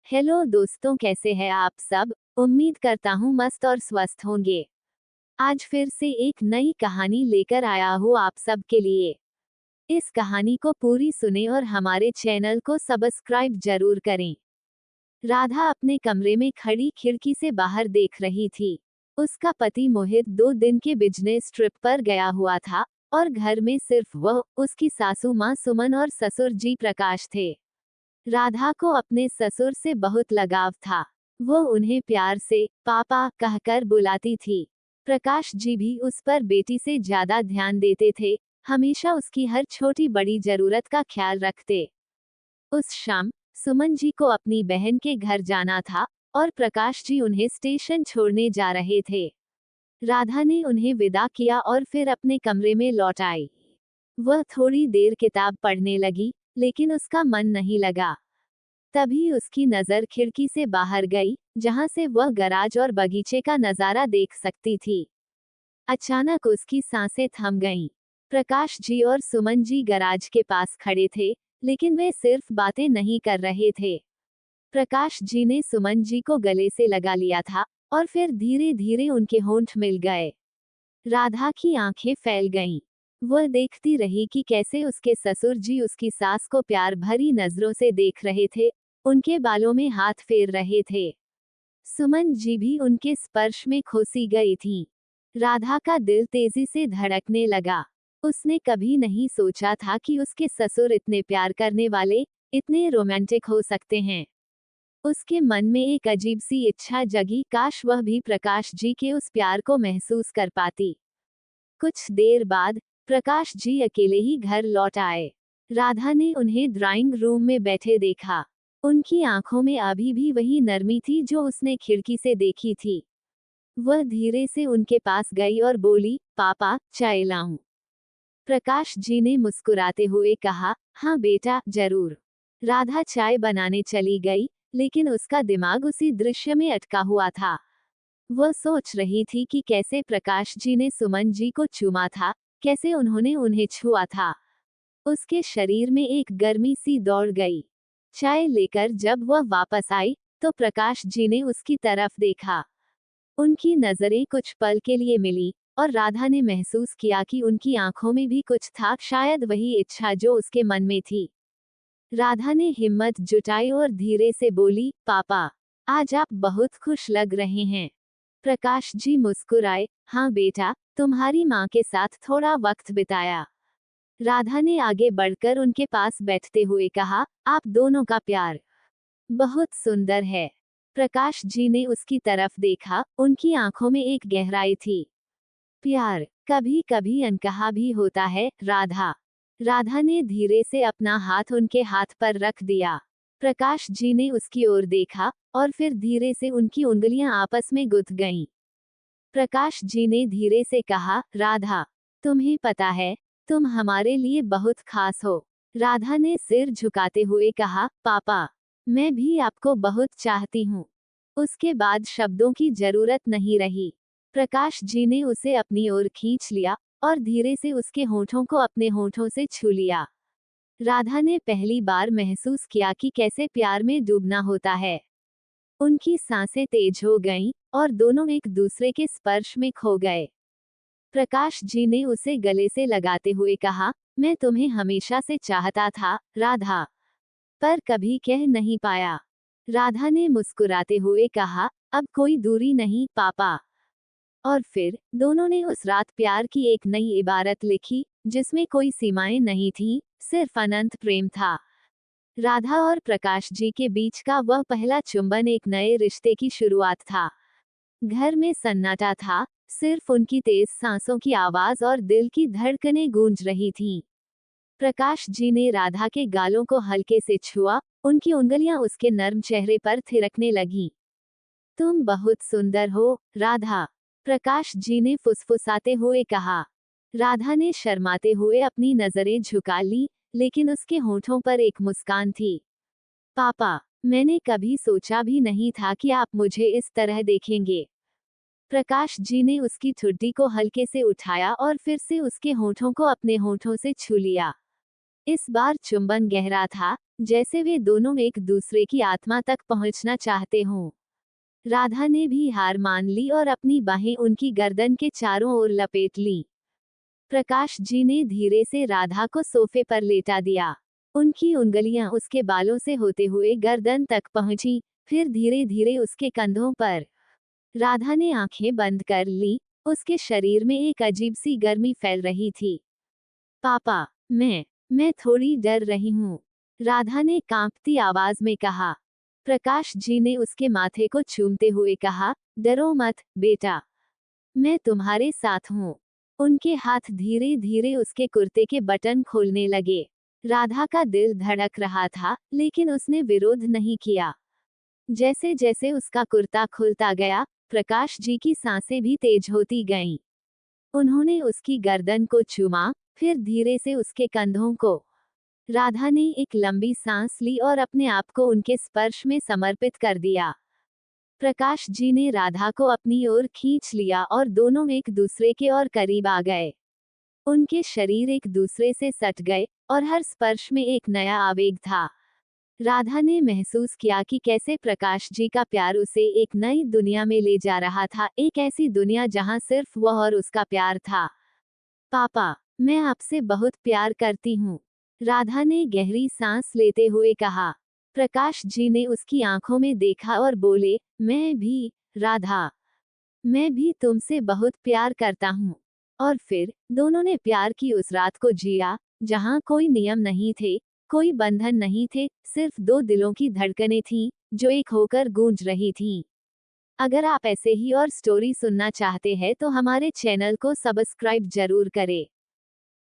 Hello दोस्तों, कैसे हैं आप सब। उम्मीद करता हूँ मस्त और स्वस्थ होंगे। आज फिर से एक नई कहानी लेकर आया हूँ आप सब के लिए। इस कहानी को पूरी सुने और हमारे चैनल को सब्सक्राइब जरूर करें। राधा अपने कमरे में खड़ी खिड़की से बाहर देख रही थी। उसका पति मोहित 2 दिन के बिजनेस ट्रिप पर गया हुआ था और घर में सिर्फ वह, उसकी सासू माँ सुमन और ससुर जी प्रकाश थे। राधा को अपने ससुर से बहुत लगाव था। वो उन्हें प्यार से पापा कहकर बुलाती थी। प्रकाश जी भी उस पर बेटी से ज्यादा ध्यान देते थे, हमेशा उसकी हर छोटी बड़ी जरूरत का ख्याल रखते। उस शाम सुमन जी को अपनी बहन के घर जाना था और प्रकाश जी उन्हें स्टेशन छोड़ने जा रहे थे। राधा ने उन्हें विदा किया और फिर अपने कमरे में लौट आई। वह थोड़ी देर किताब पढ़ने लगी, लेकिन उसका मन नहीं लगा। तभी उसकी नजर खिड़की से बाहर गई, जहां से वह गराज और बगीचे का नजारा देख सकती थी। अचानक उसकी सांसें थम गईं। प्रकाश जी और सुमन जी गराज के पास खड़े थे, लेकिन वे सिर्फ बातें नहीं कर रहे थे। प्रकाश जी ने सुमन जी को गले से लगा लिया था और फिर धीरे धीरे उनके होंठ मिल गए। राधा की आंखें फैल गईं। वह देखती रही कि कैसे उसके ससुर जी उसकी सास को प्यार भरी नजरों से देख रहे थे, उनके बालों में हाथ फेर रहे थे। सुमन जी भी उनके स्पर्श में खोसी गई थीं। राधा का दिल तेजी से धड़कने लगा। उसने कभी नहीं सोचा था कि उसके ससुर इतने प्यार करने वाले, इतने रोमांटिक हो सकते हैं। उसके मन में एक अजीब सी इच्छा जगी, काश वह भी प्रकाश जी के उस प्यार को महसूस कर पाती। कुछ देर बाद प्रकाश जी अकेले ही घर लौट आए। राधा ने उन्हें ड्राइंग रूम में बैठे देखा। उनकी आंखों में अभी भी वही नरमी थी जो उसने खिड़की से देखी थी। वह धीरे से उनके पास गई और बोली, पापा, चाय लाऊं? प्रकाश जी ने मुस्कुराते हुए कहा, हाँ बेटा, जरूर। राधा चाय बनाने चली गई, लेकिन उसका दिमाग उसी दृश्य में अटका हुआ था। वह सोच रही थी कि कैसे प्रकाश जी ने सुमन जी को चूमा था, कैसे उन्होंने उन्हें छुआ था। उसके शरीर में एक गर्मी सी दौड़ गई। चाय लेकर जब वह वापस आई, तो प्रकाश जी ने उसकी तरफ देखा। उनकी नजरें कुछ पल के लिए मिली, और राधा ने महसूस किया कि उनकी आंखों में भी कुछ था, शायद वही इच्छा जो उसके मन में थी। राधा ने हिम्मत जुटाई और धीरे से बोली, पापा, आज आप बहुत खुश लग रहे हैं। प्रकाश जी मुस्कुराए, हाँ बेटा, तुम्हारी माँ के साथ थोड़ा वक्त बिताया। राधा ने आगे बढ़कर उनके पास बैठते हुए कहा, आप दोनों का प्यार बहुत सुंदर है। प्रकाश जी ने उसकी तरफ देखा, उनकी आंखों में एक गहराई थी। प्यार कभी कभी अनकहा भी होता है, राधा। राधा ने धीरे से अपना हाथ उनके हाथ पर रख दिया। प्रकाश जी ने उसकी ओर देखा, और फिर धीरे से उनकी उंगलियां आपस में गुथ गईं। प्रकाश जी ने धीरे से कहा, राधा, तुम्हें पता है, तुम हमारे लिए बहुत खास हो। राधा ने सिर झुकाते हुए कहा, पापा, मैं भी आपको बहुत चाहती हूँ। उसके बाद शब्दों की जरूरत नहीं रही। प्रकाश जी ने उसे अपनी ओर खींच लिया और धीरे से उसके होठों को अपने होठों से छू लिया। राधा ने पहली बार महसूस किया कि कैसे प्यार में डूबना होता है। उनकी सांसें तेज हो गईं, और दोनों एक दूसरे के स्पर्श में खो गए। प्रकाश जी ने उसे गले से लगाते हुए कहा, मैं तुम्हें हमेशा से चाहता था, राधा, पर कभी कह नहीं पाया। राधा ने मुस्कुराते हुए कहा, अब कोई दूरी नहीं, पापा। और फिर दोनों ने उस रात प्यार की एक नई इबारत लिखी, जिसमें कोई सीमाएं नहीं थीं, सिर्फ अनंत प्रेम था। राधा और प्रकाश जी के बीच का वह पहला चुंबन एक नए रिश्ते की शुरुआत था। घर में सन्नाटा था, सिर्फ उनकी तेज सांसों की आवाज और दिल की धड़कनें गूंज रही थीं। प्रकाश जी ने राधा के गालों को हल्के से छुआ, उनकी उंगलियां उसके नर्म चेहरे पर थिरकने लगीं। तुम बहुत सुंदर हो, राधा, प्रकाश जी ने फुसफुसाते हुए कहा। राधा ने शर्माते हुए अपनी नजरें झुका ली, लेकिन उसके होठों पर एक मुस्कान थी। पापा, मैंने कभी सोचा भी नहीं था कि आप मुझे इस तरह देखेंगे। प्रकाश जी ने उसकी ठुड्डी को हल्के से उठाया और फिर से उसके होठों को अपने होठों से छू लिया। इस बार चुंबन गहरा था, जैसे वे दोनों एक दूसरे की आत्मा तक पहुंचना चाहते हों। राधा ने भी हार मान ली और अपनी बाहें उनकी गर्दन के चारों ओर लपेट ली। प्रकाश जी ने धीरे से राधा को सोफे पर लेटा दिया। उनकी उंगलियां उसके बालों से होते हुए गर्दन तक पहुंची, फिर धीरे धीरे उसके कंधों पर। राधा ने आंखें बंद कर ली, उसके शरीर में एक अजीब सी गर्मी फैल रही थी। पापा, मैं थोड़ी डर रही हूँ, राधा ने कांपती आवाज में कहा। प्रकाश जी ने उसके माथे को चूमते हुए कहा, डरो मत, बेटा। मैं तुम्हारे साथ हूँ। उनके हाथ धीरे धीरे उसके कुर्ते के बटन खोलने लगे। राधा का दिल धड़क रहा था, लेकिन उसने विरोध नहीं किया। जैसे जैसे उसका कुर्ता खुलता गया, प्रकाश जी की सांसें भी तेज होती गईं। उन्होंने उसकी गर्दन को चूमा, फिर धीरे से उसके कंधों को। राधा ने एक लंबी सांस ली और अपने आप को उनके स्पर्श में समर्पित कर दिया। प्रकाश जी ने राधा को अपनी ओर खींच लिया और दोनों एक दूसरे के और करीब आ गए। उनके शरीर एक दूसरे से सट गए, और हर स्पर्श में एक नया आवेग था। राधा ने महसूस किया कि कैसे प्रकाश जी का प्यार उसे एक नई दुनिया में ले जा रहा था, एक ऐसी दुनिया जहां सिर्फ वह और उसका प्यार था। पापा, मैं आपसे बहुत प्यार करती हूँ, राधा ने गहरी सांस लेते हुए कहा। प्रकाश जी ने उसकी आंखों में देखा और बोले, मैं भी, राधा। मैं भी तुमसे बहुत प्यार करता हूँ। और फिर दोनों ने प्यार की उस रात को जिया, जहाँ कोई नियम नहीं थे, कोई बंधन नहीं थे, सिर्फ दो दिलों की धड़कनें थीं, जो एक होकर गूंज रही थीं। अगर आप ऐसे ही और स्टोरी सुनना चाहते हैं तो हमारे चैनल को सब्सक्राइब जरूर करें।